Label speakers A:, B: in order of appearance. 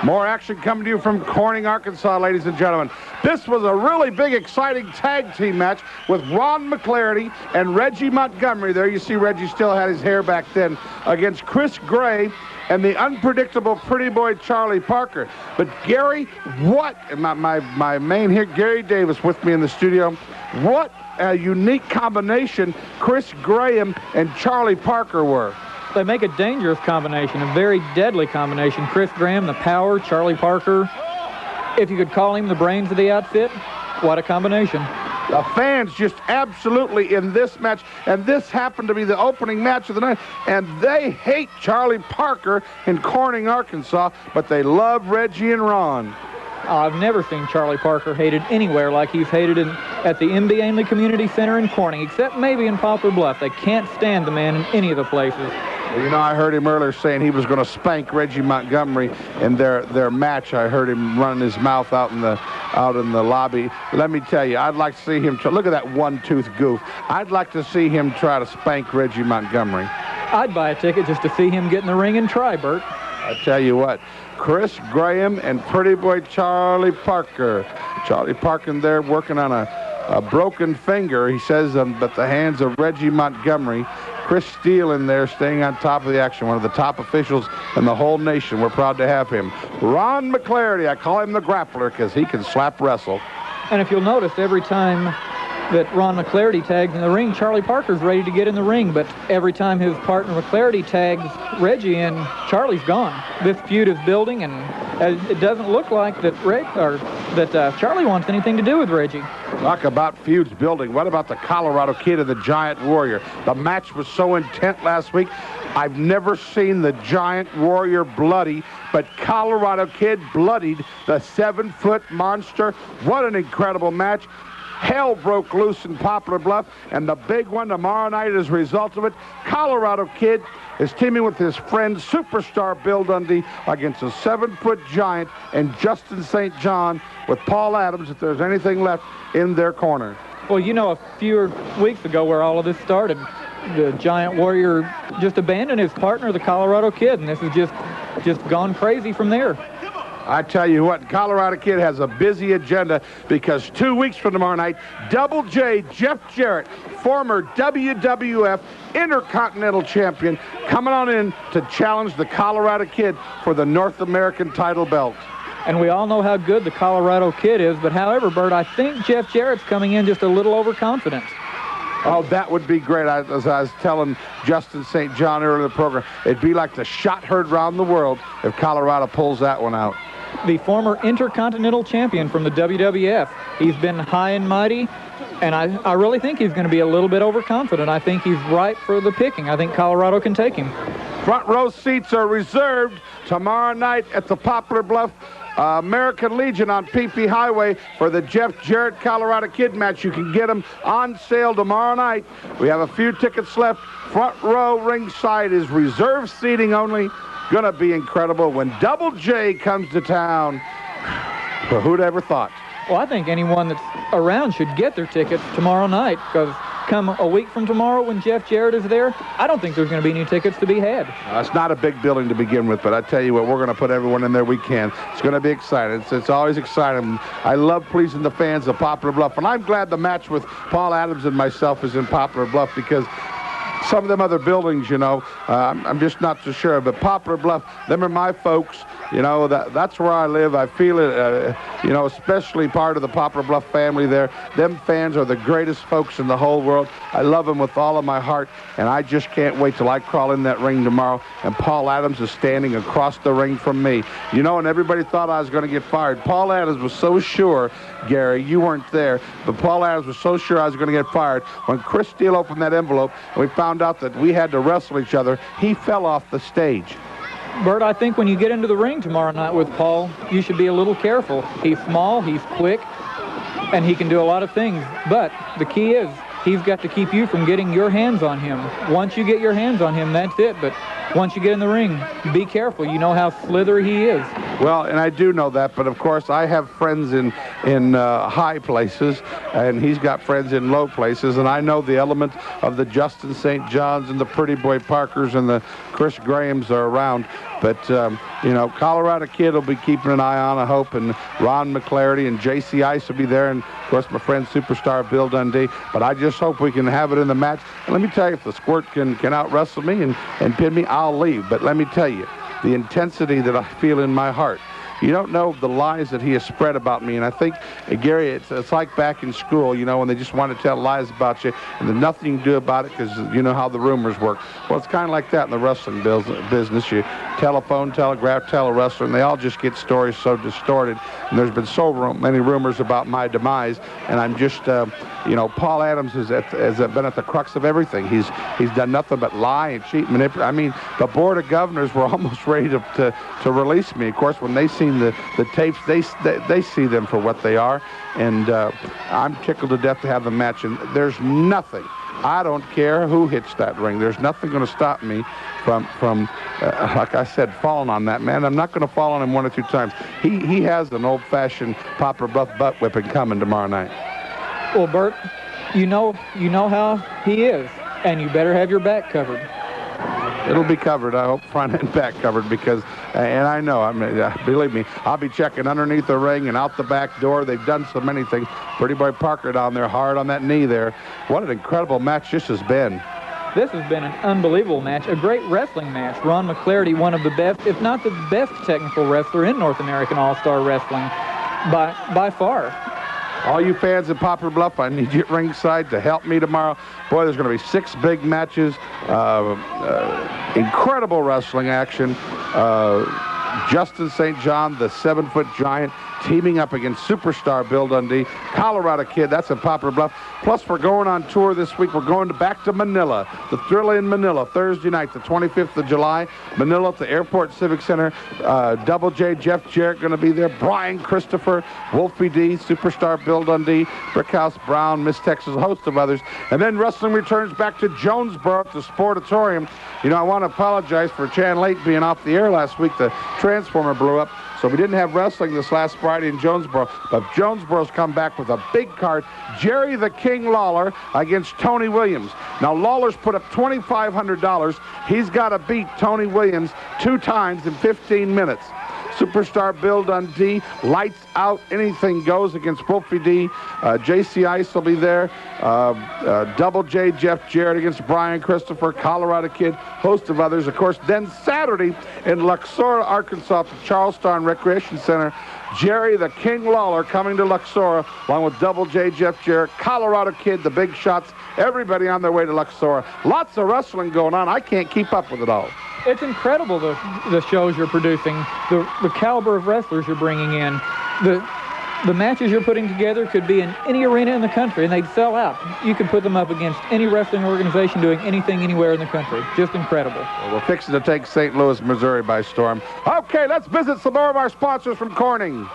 A: More action coming to you from Corning, Arkansas, ladies and gentlemen. This was a really big, exciting tag team match with Ron McClarity and Reggie Montgomery. There you see Reggie still had his hair back then, against Chris Gray and the unpredictable pretty boy Charlie Parker. But Gary, what, my main hit, Gary Davis with me in the studio, what a unique combination Chris Graham and Charlie Parker were.
B: They make a dangerous combination, a very deadly combination. Chris Graham, the power, Charlie Parker, if you could call him the brains of the outfit, what a combination.
A: The fans just absolutely in this match, and this happened to be the opening match of the night, and they hate Charlie Parker in Corning, Arkansas, but they love Reggie and Ron.
B: I've never seen Charlie Parker hated anywhere like he's hated at the MB Ainley Community Center in Corning, except maybe in Poplar Bluff. They can't stand the man in any of the places.
A: Well, you know, I heard him earlier saying he was going to spank Reggie Montgomery in their match. I heard him running his mouth out in the lobby. Let me tell you, I'd like to see him look at that one-tooth goof. I'd like to see him try to spank Reggie Montgomery.
B: I'd buy a ticket just to see him get in the ring and try, Bert.
A: I tell you what, Chris Graham and pretty boy Charlie Parker. Charlie Parker there working on a broken finger, he says, but the hands of Reggie Montgomery. Chris Steele in there staying on top of the action, one of the top officials in the whole nation. We're proud to have him. Ron McClarity, I call him the grappler because he can slap wrestle.
B: And if you'll notice, every time that Ron McClarity tags in the ring, Charlie Parker's ready to get in the ring, but every time his partner McClarity tags Reggie in, Charlie's gone. This feud is building, and it doesn't look like that Charlie wants anything to do with Reggie.
A: Talk about feuds building. What about the Colorado Kid and the Giant Warrior? The match was so intense last week. I've never seen the Giant Warrior bloody, but Colorado Kid bloodied the 7-foot monster. What an incredible match. Hell broke loose in Poplar Bluff, and the big one tomorrow night as a result of it, Colorado Kid is teaming with his friend Superstar Bill Dundee against a 7-foot giant and Justin St. John with Paul Adams, if there's anything left, in their corner.
B: Well, you know, a few weeks ago where all of this started, the Giant Warrior just abandoned his partner, the Colorado Kid, and this has just gone crazy from there.
A: I tell you what, Colorado Kid has a busy agenda because 2 weeks from tomorrow night, Double J, Jeff Jarrett, former WWF Intercontinental Champion, coming on in to challenge the Colorado Kid for the North American title belt.
B: And we all know how good the Colorado Kid is, but however, Bert, I think Jeff Jarrett's coming in just a little overconfident.
A: Oh, that would be great. As I was telling Justin St. John earlier in the program, it'd be like the shot heard around the world if Colorado pulls that one out.
B: The former Intercontinental Champion from the WWF. He's been high and mighty, and I really think he's going to be a little bit overconfident. I think he's ripe for the picking. I think Colorado can take him.
A: Front row seats are reserved tomorrow night at the Poplar Bluff American Legion on PP Highway for the Jeff Jarrett Colorado Kid match. You can get them on sale tomorrow night. We have a few tickets left. Front row ringside is reserved seating only. Gonna be incredible when Double J comes to town. Well, who'd ever thought?
B: Well, I think anyone that's around should get their tickets tomorrow night, because come a week from tomorrow when Jeff Jarrett is there, I don't think there's going to be any tickets to be had.
A: It's not a big building to begin with, but I tell you what, we're going to put everyone in there we can. It's going to be exciting. It's always exciting. I love pleasing the fans of Poplar Bluff, and I'm glad the match with Paul Adams and myself is in Poplar Bluff, because some of them other buildings, you know, I'm just not so sure. But Poplar Bluff, them are my folks. You know, that's where I live. I feel it, you know, especially part of the Poplar Bluff family there. Them fans are the greatest folks in the whole world. I love them with all of my heart, and I just can't wait till I crawl in that ring tomorrow, and Paul Adams is standing across the ring from me. You know, and everybody thought I was going to get fired. Paul Adams was so sure, Gary, you weren't there, but Paul Adams was so sure I was going to get fired. When Chris Steele opened that envelope, and we found out that we had to wrestle each other, he fell off the stage.
B: Bert, I think when you get into the ring tomorrow night with Paul, you should be a little careful. He's small, he's quick, and he can do a lot of things. But the key is he's got to keep you from getting your hands on him. Once you get your hands on him, that's it. But once you get in the ring, be careful. You know how slithery he is.
A: Well, and I do know that, but of course I have friends in high places, and he's got friends in low places, and I know the element of the Justin St. Johns and the Pretty Boy Parkers and the Chris Grahams are around. But, you know, Colorado Kid will be keeping an eye on, I hope, and Ron McClarity and J.C. Ice will be there, and, of course, my friend Superstar Bill Dundee. But I just hope we can have it in the match. And let me tell you, if the Squirt can out-wrestle me and pin me, I'll leave. But let me tell you, the intensity that I feel in my heart. You don't know the lies that he has spread about me. And I think, Gary, it's like back in school, you know, when they just want to tell lies about you and there's nothing you can do about it because you know how the rumors work. Well, it's kind of like that in the wrestling business. You telephone, telegraph, tell a wrestler, and they all just get stories so distorted. And there's been so many rumors about my demise. And I'm just, you know, Paul Adams has been at the crux of everything. He's done nothing but lie and cheat, manipulate. I mean, the Board of Governors were almost ready to release me. Of course, when they seen the tapes, they see them for what they are, and I'm tickled to death to have the match. And there's nothing, I don't care who hits that ring, there's nothing going to stop me from like I said, falling on that man. I'm not going to fall on him one or two times. He has an old-fashioned Poplar Bluff butt whipping coming tomorrow night.
B: Well, Bert, you know how he is, and you better have your back covered.
A: It'll be covered, I hope, front and back covered, because, and I know, I mean, believe me, I'll be checking underneath the ring and out the back door. They've done so many things. Pretty Boy Parker down there, hard on that knee there. What an incredible match this has been.
B: This has been an unbelievable match, a great wrestling match. Ron McClarity, one of the best, if not the best technical wrestler in North American All-Star Wrestling, by far.
A: All you fans in Poplar Bluff, I need you at ringside to help me tomorrow. Boy, there's going to be 6 big matches, incredible wrestling action. Justin St. John, the 7-foot giant, teaming up against Superstar Bill Dundee. Colorado Kid, that's in Poplar Bluff. Plus, we're going on tour this week. We're going back to Manila, the Thrill in Manila, Thursday night, the 25th of July. Manila at the Airport Civic Center. Double J, Jeff Jarrett going to be there. Brian Christopher, Wolfie D, Superstar Bill Dundee, Brickhouse Brown, Miss Texas, a host of others. And then wrestling returns back to Jonesboro at the Sportatorium. You know, I want to apologize for Chan Late being off the air last week. The transformer blew up, so we didn't have wrestling this last Friday in Jonesboro. But Jonesboro's come back with a big card. Jerry the King Lawler against Tony Williams. Now, Lawler's put up $2,500. He's got to beat Tony Williams 2 times in 15 minutes. Superstar Bill Dundee, lights out, anything goes against Wolfie D. J.C. Ice will be there. Double J, Jeff Jarrett against Brian Christopher, Colorado Kid, host of others. Of course, then Saturday in Luxora, Arkansas, at the Charlestown Recreation Center, Jerry the King Lawler coming to Luxora, along with Double J, Jeff Jarrett, Colorado Kid, the Big Shots, everybody on their way to Luxora. Lots of wrestling going on. I can't keep up with it all.
B: It's incredible, the shows you're producing, the caliber of wrestlers you're bringing in. The matches you're putting together could be in any arena in the country, and they'd sell out. You could put them up against any wrestling organization doing anything anywhere in the country. Just incredible.
A: Well, we're fixing to take St. Louis, Missouri by storm. Okay, let's visit some more of our sponsors from Corning.